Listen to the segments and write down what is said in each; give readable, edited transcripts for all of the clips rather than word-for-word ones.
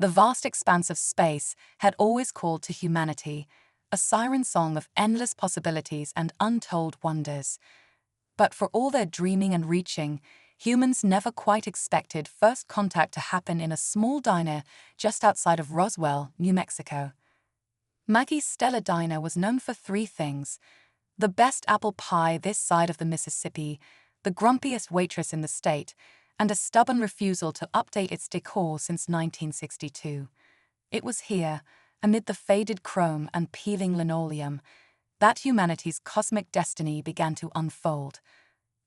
The vast expanse of space had always called to humanity, a siren song of endless possibilities and untold wonders. But for all their dreaming and reaching, humans never quite expected first contact to happen in a small diner just outside of Roswell, New Mexico. Maggie's stellar diner was known for three things: the best apple pie this side of the Mississippi, the grumpiest waitress in the state, and a stubborn refusal to update its decor since 1962. It was here, amid the faded chrome and peeling linoleum, that humanity's cosmic destiny began to unfold.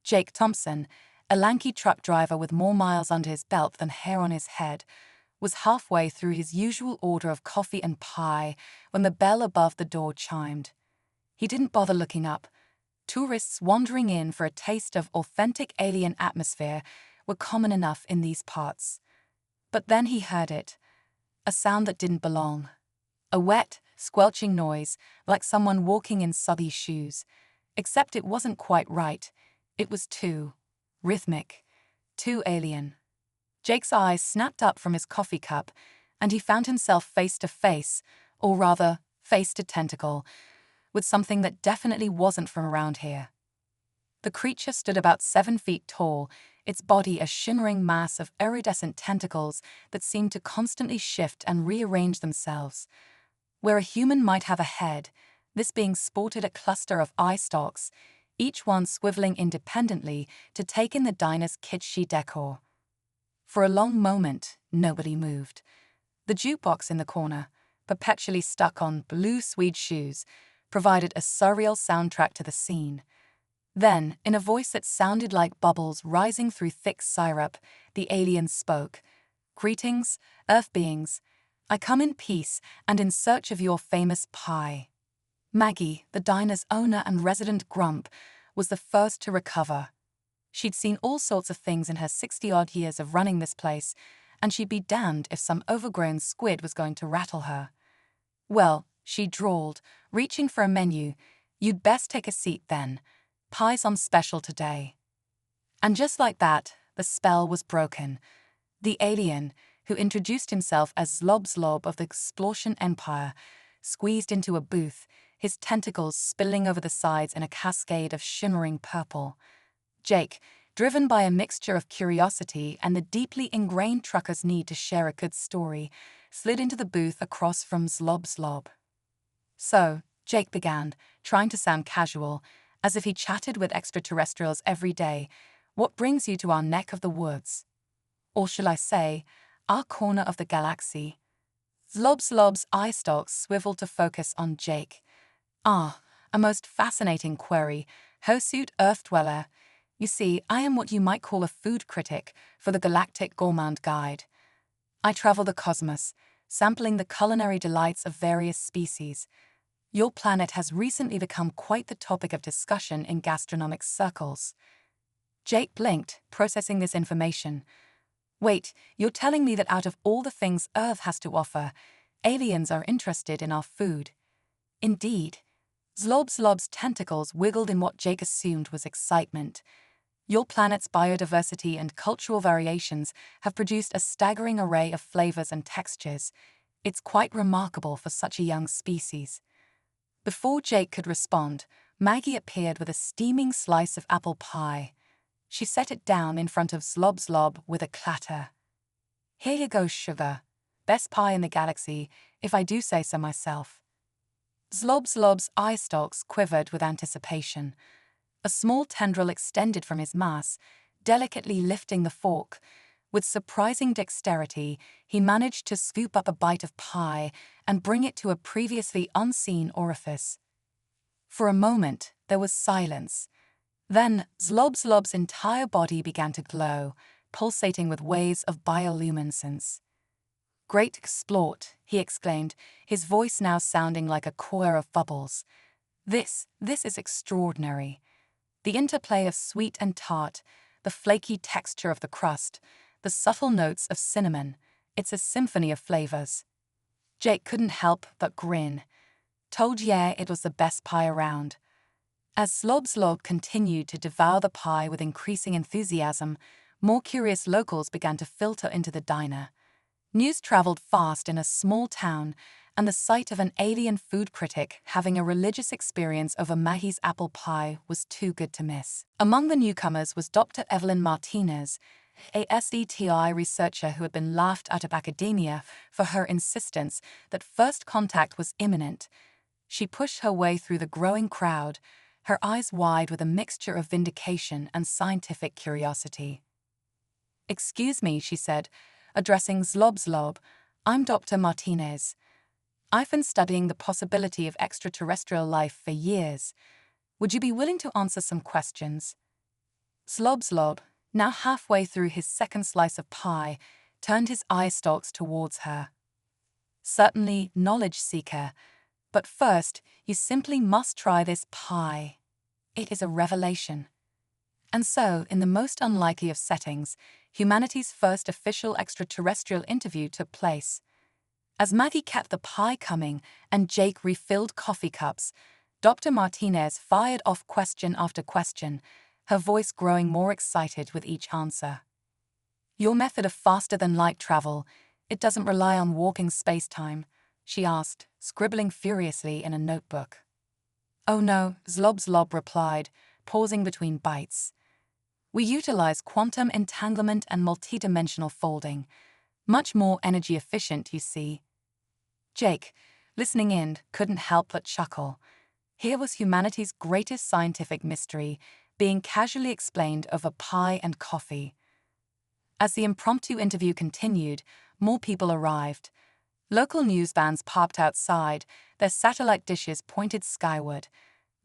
Jake Thompson, a lanky truck driver with more miles under his belt than hair on his head, was halfway through his usual order of coffee and pie when the bell above the door chimed. He didn't bother looking up. Tourists wandering in for a taste of authentic alien atmosphere were common enough in these parts. But then he heard it, a sound that didn't belong. A wet, squelching noise, like someone walking in soggy shoes. Except it wasn't quite right. It was too rhythmic, too alien. Jake's eyes snapped up from his coffee cup, and he found himself face to face, or rather, face to tentacle, with something that definitely wasn't from around here. The creature stood about 7 feet tall, its body a shimmering mass of iridescent tentacles that seemed to constantly shift and rearrange themselves. Where a human might have a head, this being sported a cluster of eye stalks, each one swiveling independently to take in the diner's kitschy decor. For a long moment, nobody moved. The jukebox in the corner, perpetually stuck on blue suede shoes, provided a surreal soundtrack to the scene. Then, in a voice that sounded like bubbles rising through thick syrup, the alien spoke. "Greetings, Earth beings. I come in peace and in search of your famous pie." Maggie, the diner's owner and resident grump, was the first to recover. She'd seen all sorts of things in her 60-odd years of running this place, and she'd be damned if some overgrown squid was going to rattle her. "Well," she drawled, reaching for a menu, "you'd best take a seat then. Pie's on special today." And just like that, the spell was broken. The alien, who introduced himself as Zlob of the Explosion Empire, squeezed into a booth, his tentacles spilling over the sides in a cascade of shimmering purple. Jake, driven by a mixture of curiosity and the deeply ingrained trucker's need to share a good story, slid into the booth across from Zlob. "So," Jake began, trying to sound casual, as if he chatted with extraterrestrials every day, "what brings you to our neck of the woods? Or shall I say, our corner of the galaxy?" Zlob's eye stalks swiveled to focus on Jake. "Ah, a most fascinating query, hirsute Earth dweller. You see, I am what you might call a food critic for the Galactic Gourmand Guide. I travel the cosmos, sampling the culinary delights of various species. Your planet has recently become quite the topic of discussion in gastronomic circles." Jake blinked, processing this information. "Wait, you're telling me that out of all the things Earth has to offer, aliens are interested in our food?" "Indeed." Zlob's tentacles wiggled in what Jake assumed was excitement. "Your planet's biodiversity and cultural variations have produced a staggering array of flavors and textures. It's quite remarkable for such a young species." Before Jake could respond, Maggie appeared with a steaming slice of apple pie. She set it down in front of Zlob with a clatter. "Here you go, sugar. Best pie in the galaxy, if I do say so myself." Zlob's eye stalks quivered with anticipation. A small tendril extended from his mass, delicately lifting the fork. With surprising dexterity, he managed to scoop up a bite of pie and bring it to a previously unseen orifice. For a moment, there was silence. Then, Zlob's entire body began to glow, pulsating with waves of bioluminescence. "Great exploit," he exclaimed, his voice now sounding like a choir of bubbles. This is extraordinary. The interplay of sweet and tart, the flaky texture of the crust, the subtle notes of cinnamon, it's a symphony of flavors." Jake couldn't help but grin. "Told ya it was the best pie around." As Zlob continued to devour the pie with increasing enthusiasm, more curious locals began to filter into the diner. News traveled fast in a small town, and the sight of an alien food critic having a religious experience over Maggie's apple pie was too good to miss. Among the newcomers was Dr. Evelyn Martinez, a SETI researcher who had been laughed out of academia for her insistence that first contact was imminent. She pushed her way through the growing crowd, her eyes wide with a mixture of vindication and scientific curiosity. "Excuse me," she said, addressing Zlob, "I'm Dr. Martinez. I've been studying the possibility of extraterrestrial life for years. Would you be willing to answer some questions?" Zlob, now halfway through his second slice of pie, turned his eye stalks towards her. "Certainly, knowledge seeker. But first, you simply must try this pie. It is a revelation." And so, in the most unlikely of settings, humanity's first official extraterrestrial interview took place. As Maggie kept the pie coming and Jake refilled coffee cups, Dr. Martinez fired off question after question, her voice growing more excited with each answer. "Your method of faster-than-light travel, it doesn't rely on walking space-time?" she asked, scribbling furiously in a notebook. "Oh no," Zlob replied, pausing between bites. "We utilize quantum entanglement and multidimensional folding. Much more energy efficient, you see." Jake, listening in, couldn't help but chuckle. Here was humanity's greatest scientific mystery being casually explained over pie and coffee. As the impromptu interview continued, more people arrived. Local news vans parked outside, their satellite dishes pointed skyward.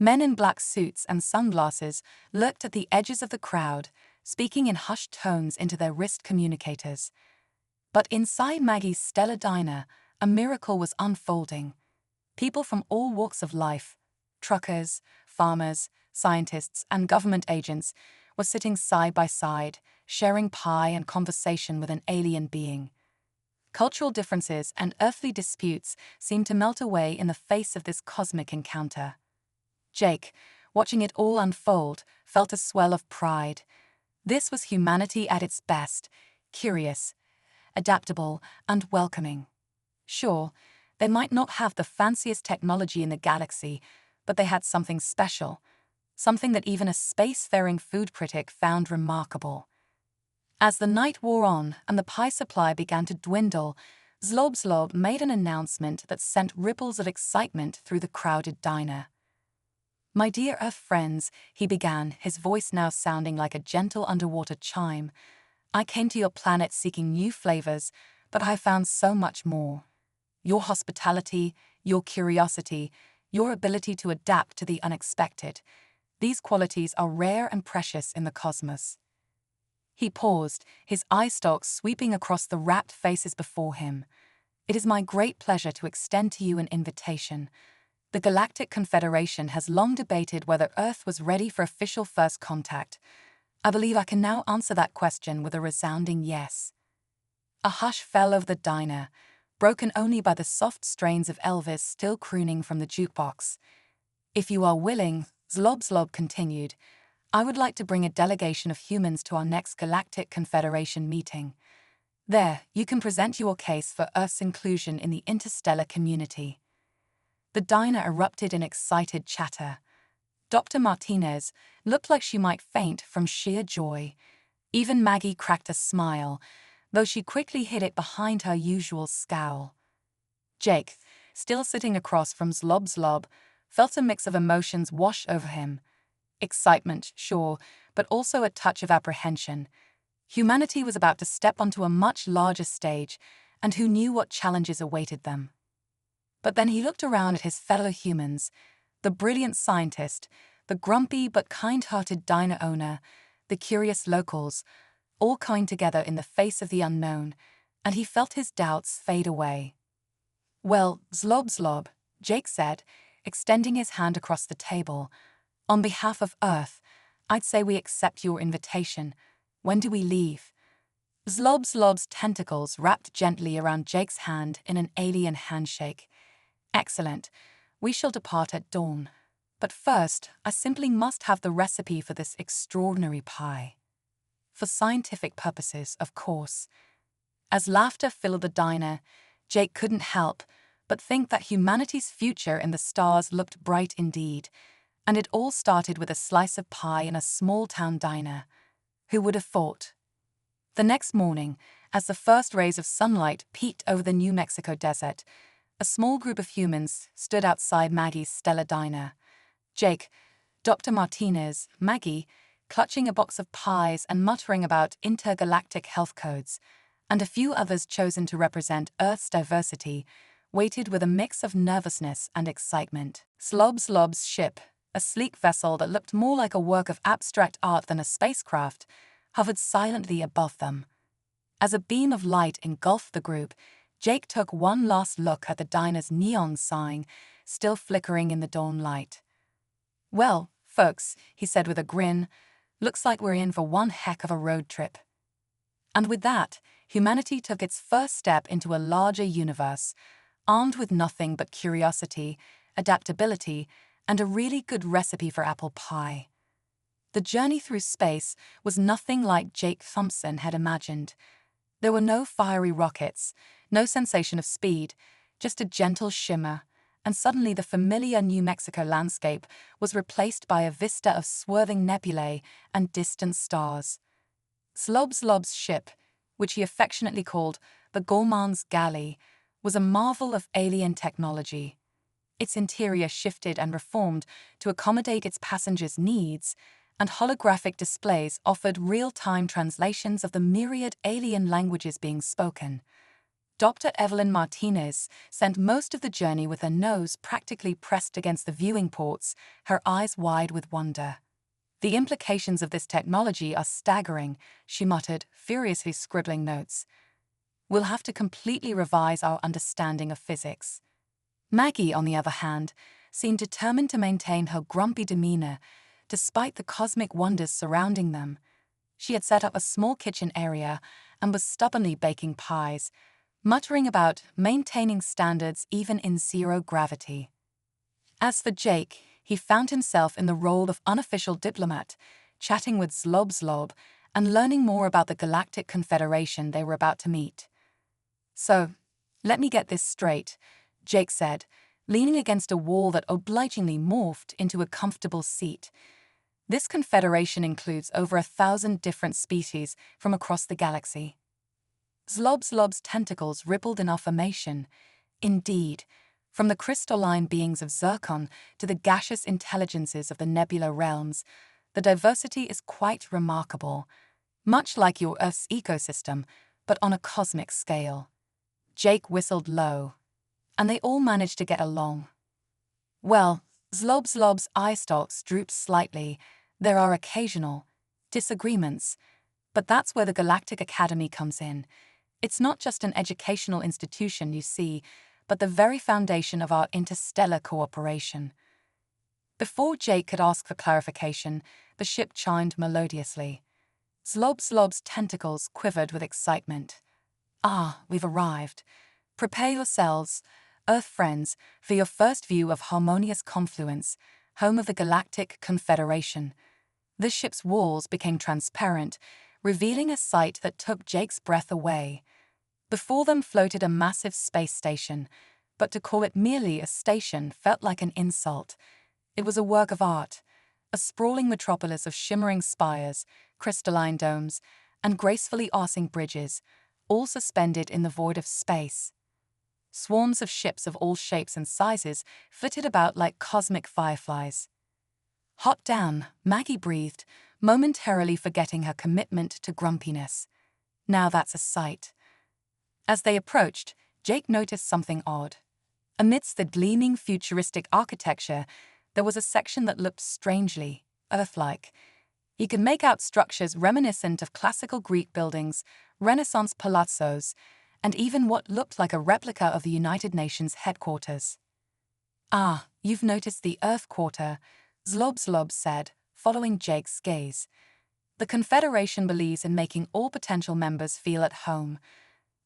Men in black suits and sunglasses lurked at the edges of the crowd, speaking in hushed tones into their wrist communicators. But inside Maggie's stellar diner, a miracle was unfolding. People from all walks of life, truckers, farmers, scientists, and government agents, were sitting side by side, sharing pie and conversation with an alien being. Cultural differences and earthly disputes seemed to melt away in the face of this cosmic encounter. Jake, watching it all unfold, felt a swell of pride. This was humanity at its best, curious, adaptable, and welcoming. Sure, they might not have the fanciest technology in the galaxy, but they had something special, something that even a spacefaring food critic found remarkable. As the night wore on and the pie supply began to dwindle, Zlob made an announcement that sent ripples of excitement through the crowded diner. "My dear Earth friends," he began, his voice now sounding like a gentle underwater chime, "I came to your planet seeking new flavors, but I found so much more. Your hospitality, your curiosity, your ability to adapt to the unexpected. These qualities are rare and precious in the cosmos." He paused, his eye stalks sweeping across the rapt faces before him. "It is my great pleasure to extend to you an invitation. The Galactic Confederation has long debated whether Earth was ready for official first contact. I believe I can now answer that question with a resounding yes." A hush fell over the diner, broken only by the soft strains of Elvis still crooning from the jukebox. "If you are willing," Zlob continued, "I would like to bring a delegation of humans to our next Galactic Confederation meeting. There, you can present your case for Earth's inclusion in the interstellar community." The diner erupted in excited chatter. Dr. Martinez looked like she might faint from sheer joy. Even Maggie cracked a smile, though she quickly hid it behind her usual scowl. Jake, still sitting across from Zlob, felt a mix of emotions wash over him. Excitement, sure, but also a touch of apprehension. Humanity was about to step onto a much larger stage, and who knew what challenges awaited them. But then he looked around at his fellow humans, the brilliant scientist, the grumpy but kind-hearted diner owner, the curious locals, all coming together in the face of the unknown, and he felt his doubts fade away. "Well, Zlob," Jake said, extending his hand across the table, "on behalf of Earth, I'd say we accept your invitation. When do we leave?" Zlob's tentacles wrapped gently around Jake's hand in an alien handshake. "Excellent. We shall depart at dawn. But first, I simply must have the recipe for this extraordinary pie. For scientific purposes, of course." As laughter filled the diner, Jake couldn't help but think that humanity's future in the stars looked bright indeed, and it all started with a slice of pie in a small-town diner. Who would have thought? The next morning, as the first rays of sunlight peeked over the New Mexico desert, a small group of humans stood outside Maggie's stellar diner. Jake, Dr. Martinez, Maggie, clutching a box of pies and muttering about intergalactic health codes, and a few others chosen to represent Earth's diversity, waited with a mix of nervousness and excitement. Slob's ship, a sleek vessel that looked more like a work of abstract art than a spacecraft, hovered silently above them. As a beam of light engulfed the group, Jake took one last look at the diner's neon sign, still flickering in the dawn light. "Well, folks," he said with a grin, "looks like we're in for one heck of a road trip." And with that, humanity took its first step into a larger universe, armed with nothing but curiosity, adaptability, and a really good recipe for apple pie. The journey through space was nothing like Jake Thompson had imagined. There were no fiery rockets, no sensation of speed, just a gentle shimmer, and suddenly the familiar New Mexico landscape was replaced by a vista of swerving nebulae and distant stars. Slob's ship, which he affectionately called the Gourmand's Galley, was a marvel of alien technology. Its interior shifted and reformed to accommodate its passengers' needs, and holographic displays offered real-time translations of the myriad alien languages being spoken. Dr. Evelyn Martinez spent most of the journey with her nose practically pressed against the viewing ports, her eyes wide with wonder. "The implications of this technology are staggering," she muttered, furiously scribbling notes. "We'll have to completely revise our understanding of physics." Maggie, on the other hand, seemed determined to maintain her grumpy demeanor, despite the cosmic wonders surrounding them. She had set up a small kitchen area and was stubbornly baking pies, muttering about maintaining standards even in zero gravity. As for Jake, he found himself in the role of unofficial diplomat, chatting with Slob and learning more about the Galactic Confederation they were about to meet. "So, let me get this straight," Jake said, leaning against a wall that obligingly morphed into a comfortable seat. "This confederation includes over 1,000 different species from across the galaxy." Slob's tentacles rippled in affirmation. "Indeed, from the crystalline beings of Zircon to the gaseous intelligences of the nebula realms, the diversity is quite remarkable, much like your Earth's ecosystem, but on a cosmic scale." Jake whistled low. "And they all managed to get along." "Well," Slob's eye stalks drooped slightly. "There are occasional disagreements, but that's where the Galactic Academy comes in. It's not just an educational institution, you see, but the very foundation of our interstellar cooperation." Before Jake could ask for clarification, the ship chimed melodiously. Slob's tentacles quivered with excitement. "Ah, we've arrived. Prepare yourselves, Earth friends, for your first view of Harmonious Confluence, home of the Galactic Confederation." The ship's walls became transparent, revealing a sight that took Jake's breath away. Before them floated a massive space station, but to call it merely a station felt like an insult. It was a work of art, a sprawling metropolis of shimmering spires, crystalline domes, and gracefully arcing bridges, all suspended in the void of space. Swarms of ships of all shapes and sizes flitted about like cosmic fireflies. "Hot damn," Maggie breathed, momentarily forgetting her commitment to grumpiness. "Now that's a sight." As they approached, Jake noticed something odd. Amidst the gleaming futuristic architecture, there was a section that looked strangely Earth-like. He could make out structures reminiscent of classical Greek buildings, Renaissance palazzos, and even what looked like a replica of the United Nations headquarters. "Ah, you've noticed the Earth Quarter," Slob said, following Jake's gaze. "The Confederation believes in making all potential members feel at home.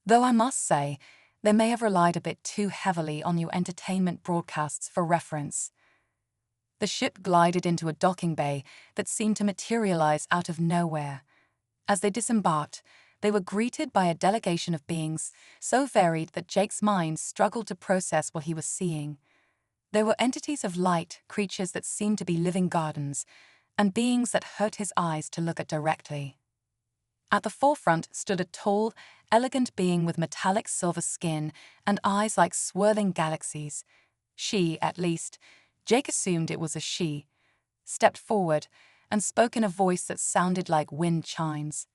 Though I must say, they may have relied a bit too heavily on your entertainment broadcasts for reference." The ship glided into a docking bay that seemed to materialize out of nowhere. As they disembarked, They were greeted by a delegation of beings so varied that Jake's mind struggled to process what he was seeing. There were entities of light, creatures that seemed to be living gardens, and beings that hurt his eyes to look at directly. At the forefront stood a tall, elegant being with metallic silver skin and eyes like swirling galaxies. She, at least, Jake assumed it was a she, stepped forward and spoke in a voice that sounded like wind chimes.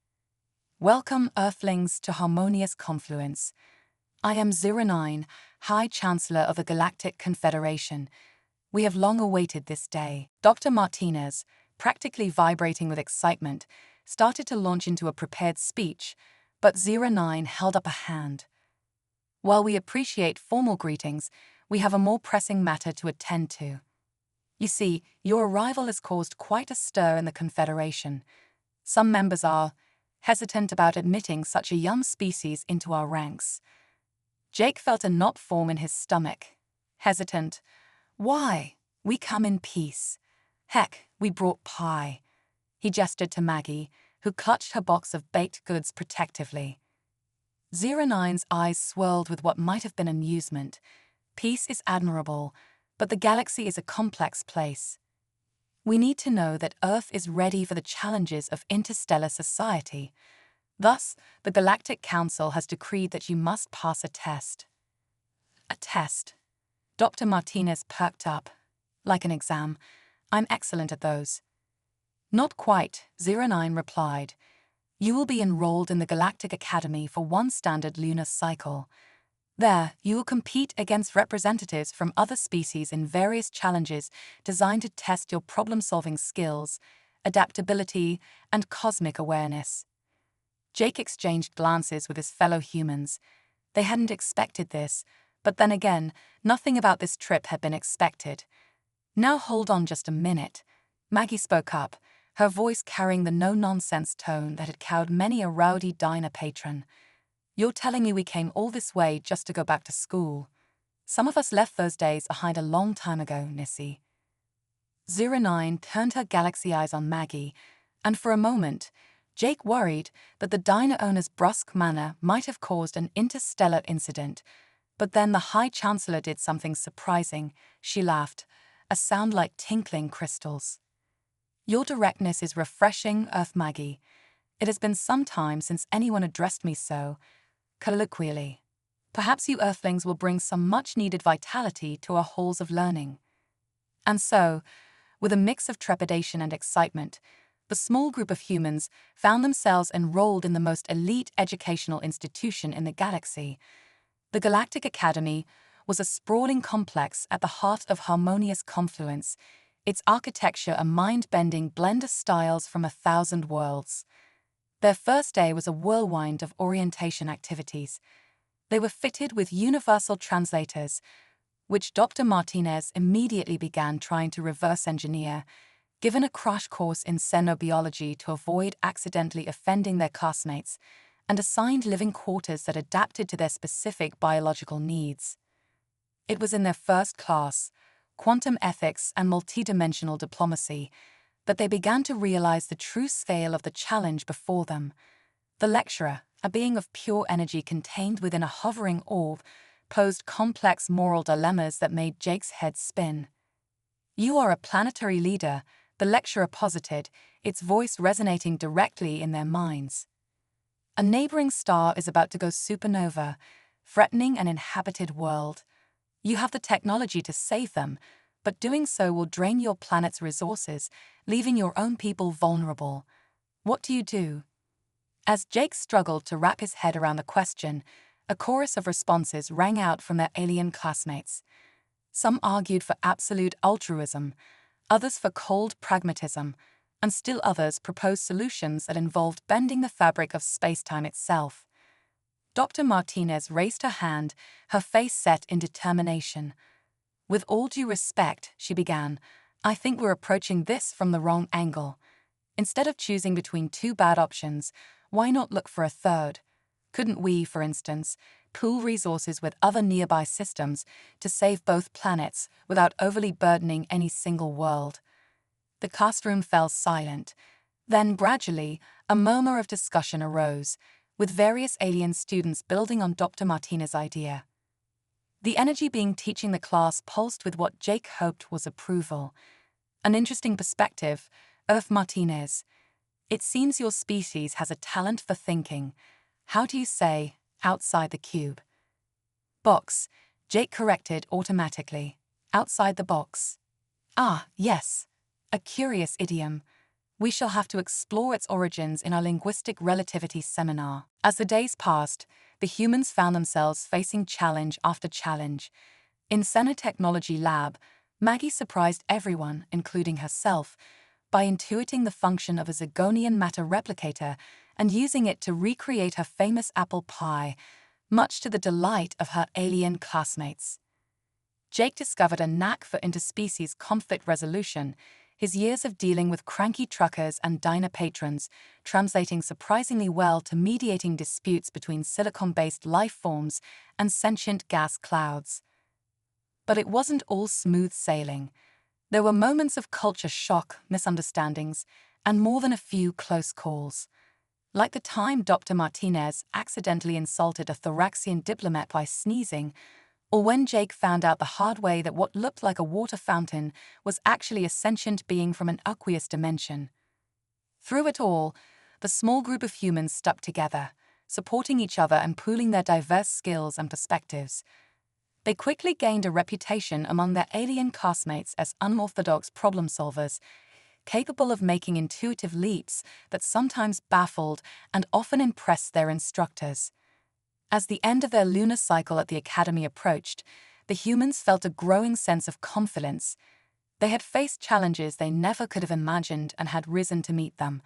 "Welcome, Earthlings, to Harmonious Confluence. I am 09, High Chancellor of the Galactic Confederation. We have long awaited this day." Dr. Martinez, practically vibrating with excitement, started to launch into a prepared speech, but 09 held up a hand. "While we appreciate formal greetings, we have a more pressing matter to attend to. You see, your arrival has caused quite a stir in the Confederation. Some members are hesitant about admitting such a young species into our ranks." Jake felt a knot form in his stomach. Hesitant? Why? We come in peace. Heck, we brought pie. He gestured to Maggie, who clutched her box of baked goods protectively. 09's eyes swirled with what might have been amusement. Peace is admirable, but the galaxy is a complex place. We need to know that Earth is ready for the challenges of interstellar society. Thus, the Galactic Council has decreed that you must pass a test. A test? Dr. Martinez perked up. Like an exam. I'm excellent at those. Not quite, 09 replied. You will be enrolled in the Galactic Academy for one standard lunar cycle. There, you will compete against representatives from other species in various challenges designed to test your problem-solving skills, adaptability, and cosmic awareness. Jake exchanged glances with his fellow humans. They hadn't expected this, but then again, nothing about this trip had been expected. "Now hold on just a minute," Maggie spoke up, her voice carrying the no-nonsense tone that had cowed many a rowdy diner patron. "You're telling me we came all this way just to go back to school? Some of us left those days behind a long time ago, Nissy." 09 turned her galaxy eyes on Maggie, and for a moment, Jake worried that the diner owner's brusque manner might have caused an interstellar incident. But then the High Chancellor did something surprising. She laughed, a sound like tinkling crystals. "Your directness is refreshing, Earth Maggie. It has been some time since anyone addressed me so colloquially. Perhaps you Earthlings will bring some much-needed vitality to our halls of learning." And so, with a mix of trepidation and excitement, the small group of humans found themselves enrolled in the most elite educational institution in the galaxy. The Galactic Academy was a sprawling complex at the heart of Harmonious Confluence, its architecture a mind-bending blend of styles from 1,000 worlds. Their first day was a whirlwind of orientation activities. They were fitted with universal translators, which Dr. Martinez immediately began trying to reverse engineer, given a crash course in xenobiology to avoid accidentally offending their classmates, and assigned living quarters that adapted to their specific biological needs. It was in their first class, Quantum Ethics and Multidimensional Diplomacy, that they began to realize the true scale of the challenge before them. The lecturer, a being of pure energy contained within a hovering orb, posed complex moral dilemmas that made Jake's head spin. "You are a planetary leader," the lecturer posited, its voice resonating directly in their minds. "A neighboring star is about to go supernova, threatening an inhabited world. You have the technology to save them, but doing so will drain your planet's resources, leaving your own people vulnerable. What do you do?" As Jake struggled to wrap his head around the question, a chorus of responses rang out from their alien classmates. Some argued for absolute altruism, others for cold pragmatism, and still others proposed solutions that involved bending the fabric of space-time itself. Dr. Martinez raised her hand, her face set in determination. "With all due respect," she began, "I think we're approaching this from the wrong angle. Instead of choosing between two bad options, why not look for a third? Couldn't we, for instance, pool resources with other nearby systems to save both planets without overly burdening any single world?" The classroom fell silent. Then, gradually, a murmur of discussion arose, with various alien students building on Dr. Martinez's idea. The energy being teaching the class pulsed with what Jake hoped was approval. An interesting perspective, Earth Martinez. It seems your species has a talent for thinking. How do you say, outside the cube? Box, Jake corrected automatically. Outside the box. Ah, yes. A curious idiom. We shall have to explore its origins in our linguistic relativity seminar. As the days passed, the humans found themselves facing challenge after challenge. In Technology Lab, Maggie surprised everyone, including herself, by intuiting the function of a Zirconian matter replicator and using it to recreate her famous apple pie, much to the delight of her alien classmates. Jake discovered a knack for interspecies conflict resolution, his years of dealing with cranky truckers and diner patrons translating surprisingly well to mediating disputes between silicon-based life forms and sentient gas clouds. But it wasn't all smooth sailing. There were moments of culture shock, misunderstandings, and more than a few close calls. Like the time Dr. Martinez accidentally insulted a Thoraxian diplomat by sneezing, or when Jake found out the hard way that what looked like a water fountain was actually a sentient being from an aqueous dimension. Through it all, the small group of humans stuck together, supporting each other and pooling their diverse skills and perspectives. They quickly gained a reputation among their alien classmates as unorthodox problem solvers, capable of making intuitive leaps that sometimes baffled and often impressed their instructors. As the end of their lunar cycle at the Academy approached, the humans felt a growing sense of confidence. They had faced challenges they never could have imagined and had risen to meet them,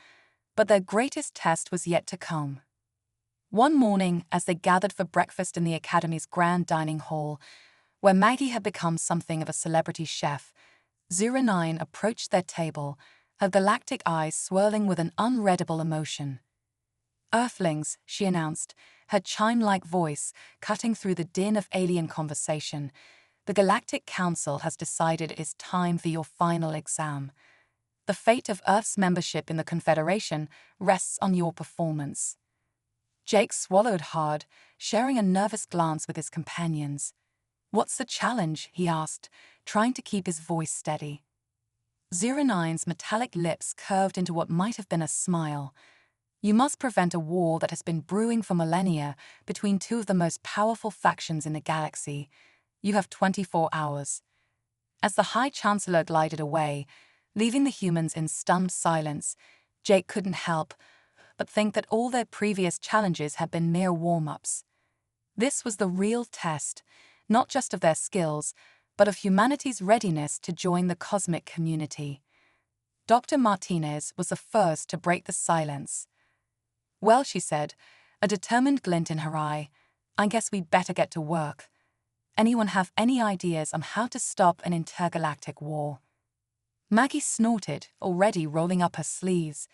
but their greatest test was yet to come. One morning, as they gathered for breakfast in the Academy's grand dining hall, where Maggie had become something of a celebrity chef, 09 approached their table, her galactic eyes swirling with an unreadable emotion. "Earthlings," she announced, her chime-like voice cutting through the din of alien conversation, "the Galactic Council has decided it is time for your final exam. The fate of Earth's membership in the Confederation rests on your performance." Jake swallowed hard, sharing a nervous glance with his companions. "What's the challenge?" he asked, trying to keep his voice steady. 09's metallic lips curved into what might have been a smile. "You must prevent a war that has been brewing for millennia between two of the most powerful factions in the galaxy. You have 24 hours. As the High Chancellor glided away, leaving the humans in stunned silence, Jake couldn't help but think that all their previous challenges had been mere warm-ups. This was the real test, not just of their skills, but of humanity's readiness to join the cosmic community. Dr. Martinez was the first to break the silence. "Well," she said, a determined glint in her eye, "I guess we'd better get to work. Anyone have any ideas on how to stop an intergalactic war?" Maggie snorted, already rolling up her sleeves.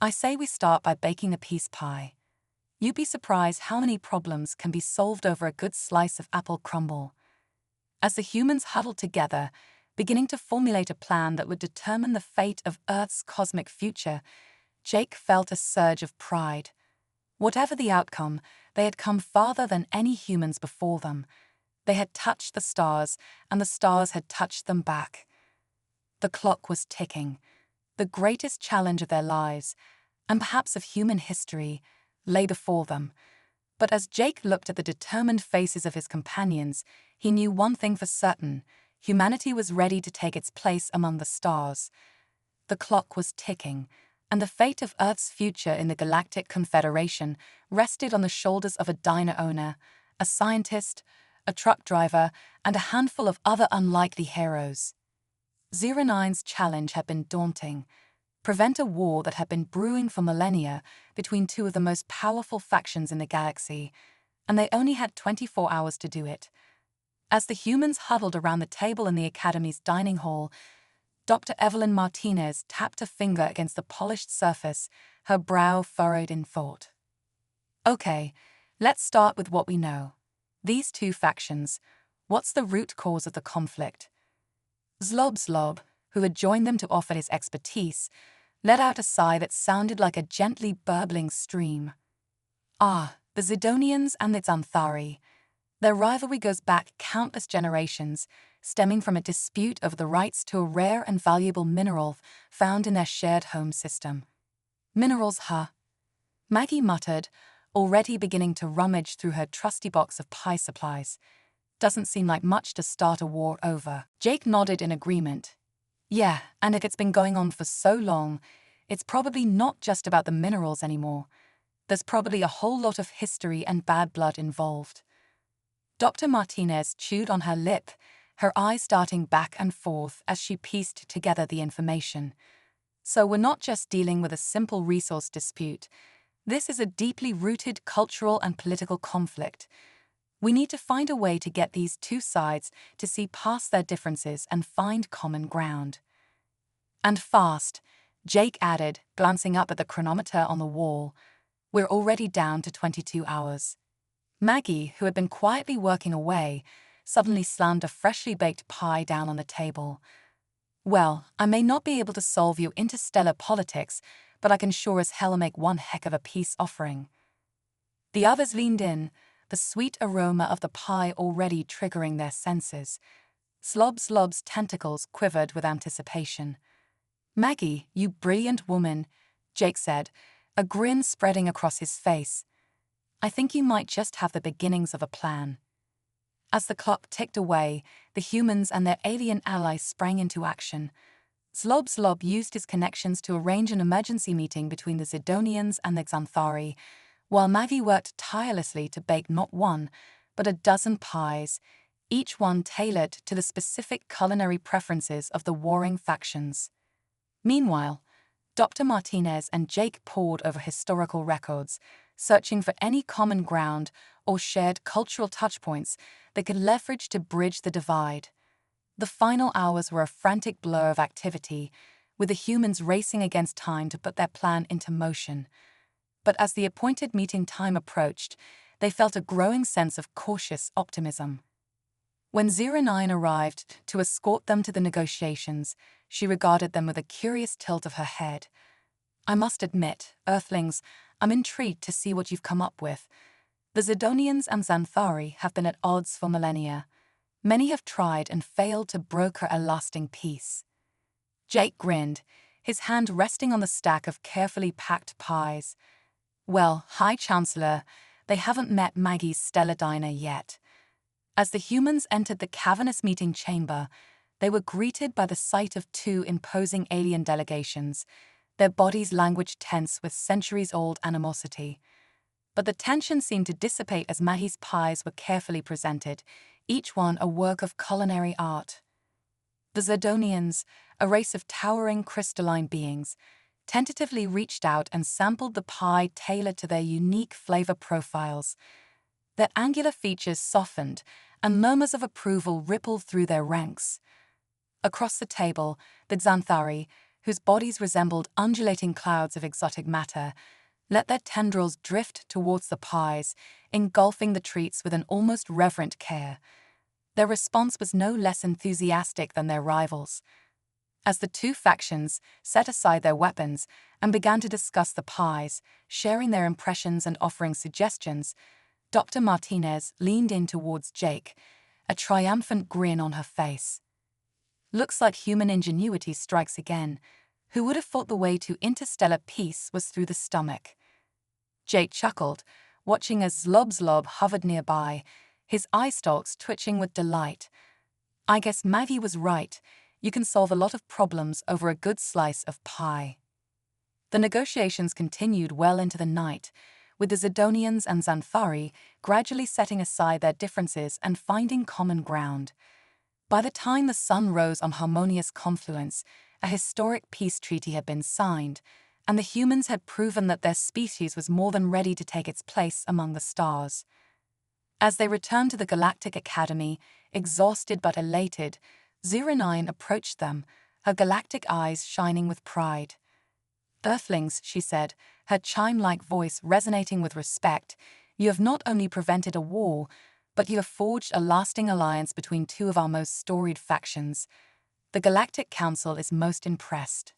"I say we start by baking the peace pie. You'd be surprised how many problems can be solved over a good slice of apple crumble." As the humans huddled together, beginning to formulate a plan that would determine the fate of Earth's cosmic future, Jake felt a surge of pride. Whatever the outcome, they had come farther than any humans before them. They had touched the stars, and the stars had touched them back. The clock was ticking. The greatest challenge of their lives, and perhaps of human history, lay before them. But as Jake looked at the determined faces of his companions, he knew one thing for certain: humanity was ready to take its place among the stars. The clock was ticking, and the fate of Earth's future in the Galactic Confederation rested on the shoulders of a diner owner, a scientist, a truck driver, and a handful of other unlikely heroes. 09's challenge had been daunting: prevent a war that had been brewing for millennia between two of the most powerful factions in the galaxy, and they only had 24 hours to do it. As the humans huddled around the table in the Academy's dining hall, Dr. Evelyn Martinez tapped a finger against the polished surface, her brow furrowed in thought. "Okay, let's start with what we know. These two factions. What's the root cause of the conflict?" Zlob, who had joined them to offer his expertise, let out a sigh that sounded like a gently burbling stream. Ah, the Zidonians and the Xanthari. Their rivalry goes back countless generations, stemming from a dispute over the rights to a rare and valuable mineral found in their shared home system. Minerals, huh? Maggie muttered, already beginning to rummage through her trusty box of pie supplies. Doesn't seem like much to start a war over. Jake nodded in agreement. Yeah, and if it's been going on for so long, it's probably not just about the minerals anymore. There's probably a whole lot of history and bad blood involved. Dr. Martinez chewed on her lip, her eyes darting back and forth as she pieced together the information. So we're not just dealing with a simple resource dispute. This is a deeply rooted cultural and political conflict. We need to find a way to get these two sides to see past their differences and find common ground. And fast, Jake added, glancing up at the chronometer on the wall. We're already down to 22 hours. Maggie, who had been quietly working away, suddenly slammed a freshly baked pie down on the table. Well, I may not be able to solve your interstellar politics, but I can sure as hell make one heck of a peace offering. The others leaned in, the sweet aroma of the pie already triggering their senses. Slob's tentacles quivered with anticipation. Maggie, you brilliant woman, Jake said, a grin spreading across his face. I think you might just have the beginnings of a plan. As the clock ticked away, the humans and their alien allies sprang into action. Slob used his connections to arrange an emergency meeting between the Zidonians and the Xanthari, while Maggie worked tirelessly to bake not one, but a dozen pies, each one tailored to the specific culinary preferences of the warring factions. Meanwhile, Dr. Martinez and Jake pored over historical records, searching for any common ground or shared cultural touchpoints they could leverage to bridge the divide. The final hours were a frantic blur of activity, with the humans racing against time to put their plan into motion. But as the appointed meeting time approached, they felt a growing sense of cautious optimism. When 09 arrived to escort them to the negotiations, she regarded them with a curious tilt of her head. I must admit, Earthlings, I'm intrigued to see what you've come up with. The Zidonians and Xanthari have been at odds for millennia. Many have tried and failed to broker a lasting peace. Jake grinned, his hand resting on the stack of carefully packed pies. Well, High Chancellor, they haven't met Maggie's stellar diner yet. As the humans entered the cavernous meeting chamber, they were greeted by the sight of two imposing alien delegations, their bodies language tense with centuries-old animosity. But the tension seemed to dissipate as Maggie's pies were carefully presented, each one a work of culinary art. The Zidonians, a race of towering crystalline beings, tentatively reached out and sampled the pie tailored to their unique flavor profiles. Their angular features softened, and murmurs of approval rippled through their ranks. Across the table, the Xanthari, whose bodies resembled undulating clouds of exotic matter, let their tendrils drift towards the pies, engulfing the treats with an almost reverent care. Their response was no less enthusiastic than their rivals. As the two factions set aside their weapons and began to discuss the pies, sharing their impressions and offering suggestions, Dr. Martinez leaned in towards Jake, a triumphant grin on her face. Looks like human ingenuity strikes again. Who would have thought the way to interstellar peace was through the stomach? Jake chuckled, watching as Slob hovered nearby, his eye stalks twitching with delight. I guess Maggie was right. You can solve a lot of problems over a good slice of pie. The negotiations continued well into the night, with the Zidonians and Xanthari gradually setting aside their differences and finding common ground. By the time the sun rose on harmonious confluence, a historic peace treaty had been signed, and the humans had proven that their species was more than ready to take its place among the stars. As they returned to the Galactic Academy, exhausted but elated, 09 approached them, her galactic eyes shining with pride. Earthlings, she said, her chime-like voice resonating with respect, you have not only prevented a war, but you have forged a lasting alliance between two of our most storied factions. The Galactic Council is most impressed.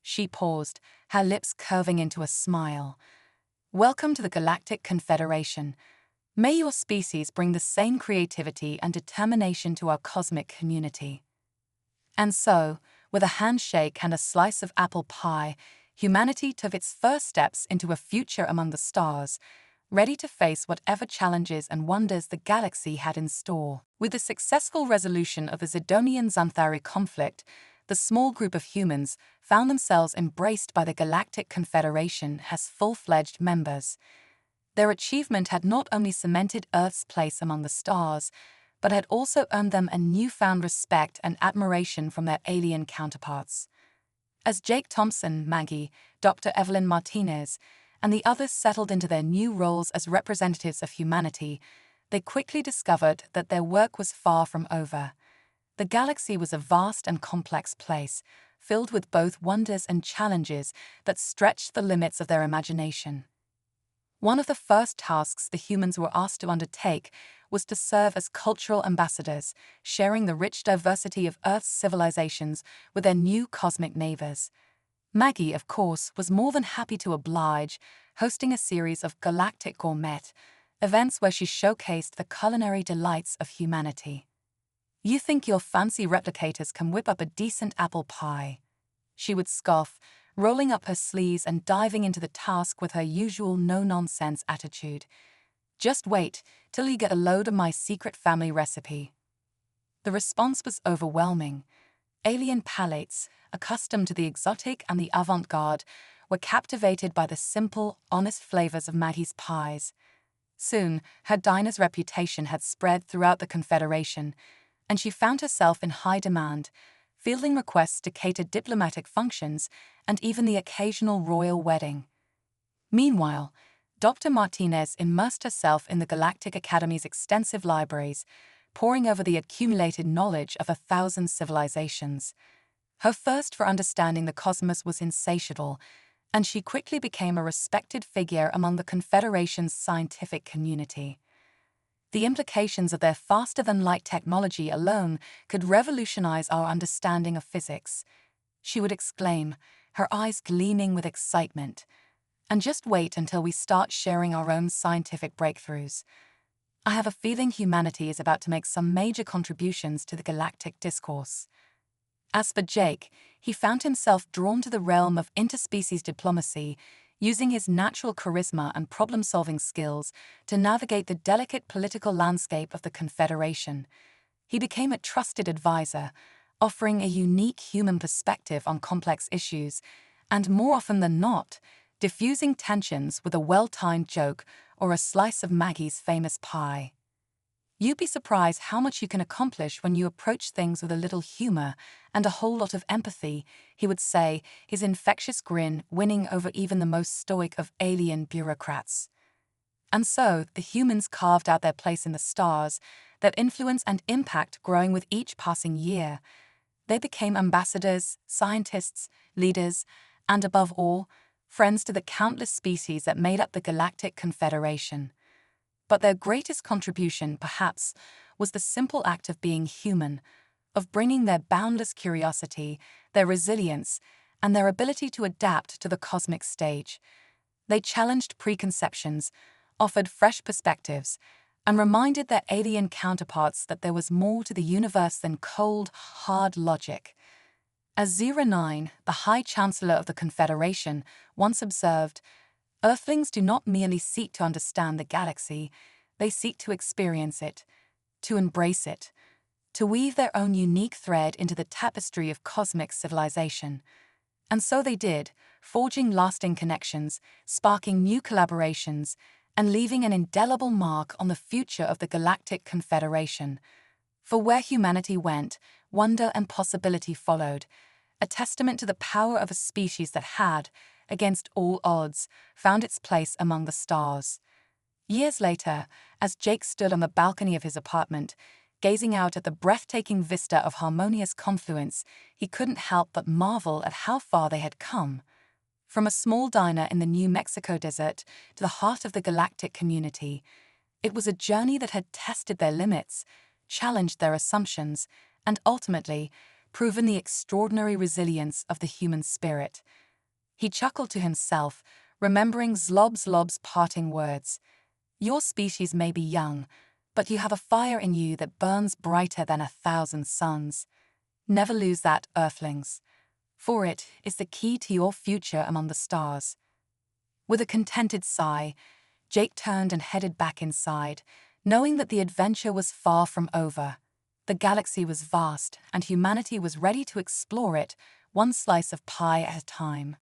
She paused, her lips curving into a smile. Welcome to the Galactic Confederation. May your species bring the same creativity and determination to our cosmic community. And so, with a handshake and a slice of apple pie, humanity took its first steps into a future among the stars, ready to face whatever challenges and wonders the galaxy had in store. With the successful resolution of the Zidonian-Xanthari conflict, the small group of humans found themselves embraced by the Galactic Confederation as full-fledged members. Their achievement had not only cemented Earth's place among the stars, but had also earned them a newfound respect and admiration from their alien counterparts. As Jake Thompson, Maggie, Dr. Evelyn Martinez, and the others settled into their new roles as representatives of humanity, they quickly discovered that their work was far from over. The galaxy was a vast and complex place, filled with both wonders and challenges that stretched the limits of their imagination. One of the first tasks the humans were asked to undertake was to serve as cultural ambassadors, sharing the rich diversity of Earth's civilizations with their new cosmic neighbors. Maggie, of course, was more than happy to oblige, hosting a series of Galactic Gourmet events where she showcased the culinary delights of humanity. "You think your fancy replicators can whip up a decent apple pie?" she would scoff, rolling up her sleeves and diving into the task with her usual no-nonsense attitude. "Just wait till you get a load of my secret family recipe." The response was overwhelming. Alien palates, accustomed to the exotic and the avant-garde, were captivated by the simple, honest flavors of Maggie's pies. Soon, her diner's reputation had spread throughout the Confederation, and she found herself in high demand, fielding requests to cater diplomatic functions and even the occasional royal wedding. Meanwhile, Dr. Martinez immersed herself in the Galactic Academy's extensive libraries, poring over the accumulated knowledge of 1,000 civilizations. Her thirst for understanding the cosmos was insatiable, and she quickly became a respected figure among the Confederation's scientific community. The implications of their faster-than-light technology alone could revolutionize our understanding of physics, she would exclaim, her eyes gleaming with excitement. "And just wait until we start sharing our own scientific breakthroughs. I have a feeling humanity is about to make some major contributions to the galactic discourse." As for Jake, he found himself drawn to the realm of interspecies diplomacy, using his natural charisma and problem-solving skills to navigate the delicate political landscape of the Confederation. He became a trusted advisor, offering a unique human perspective on complex issues, and more often than not, diffusing tensions with a well-timed joke or a slice of Maggie's famous pie. "You'd be surprised how much you can accomplish when you approach things with a little humor and a whole lot of empathy," he would say, his infectious grin winning over even the most stoic of alien bureaucrats. And so, the humans carved out their place in the stars, their influence and impact growing with each passing year. They became ambassadors, scientists, leaders, and above all, friends to the countless species that made up the Galactic Confederation. But their greatest contribution, perhaps, was the simple act of being human, of bringing their boundless curiosity, their resilience, and their ability to adapt to the cosmic stage. They challenged preconceptions, offered fresh perspectives, and reminded their alien counterparts that there was more to the universe than cold, hard logic. As 09, the High Chancellor of the Confederation, once observed, "Earthlings do not merely seek to understand the galaxy, they seek to experience it, to embrace it, to weave their own unique thread into the tapestry of cosmic civilization." And so they did, forging lasting connections, sparking new collaborations, and leaving an indelible mark on the future of the Galactic Confederation. For where humanity went, wonder and possibility followed, a testament to the power of a species that had, against all odds, found its place among the stars. Years later, as Jake stood on the balcony of his apartment, gazing out at the breathtaking vista of harmonious confluence, he couldn't help but marvel at how far they had come. From a small diner in the New Mexico desert to the heart of the galactic community, it was a journey that had tested their limits, challenged their assumptions, and ultimately proven the extraordinary resilience of the human spirit. He chuckled to himself, remembering Zlob's parting words. Your species may be young, but you have a fire in you that burns brighter than 1,000 suns. Never lose that, Earthlings, for it is the key to your future among the stars. With a contented sigh, Jake turned and headed back inside, knowing that the adventure was far from over. The galaxy was vast, and humanity was ready to explore it, one slice of pie at a time.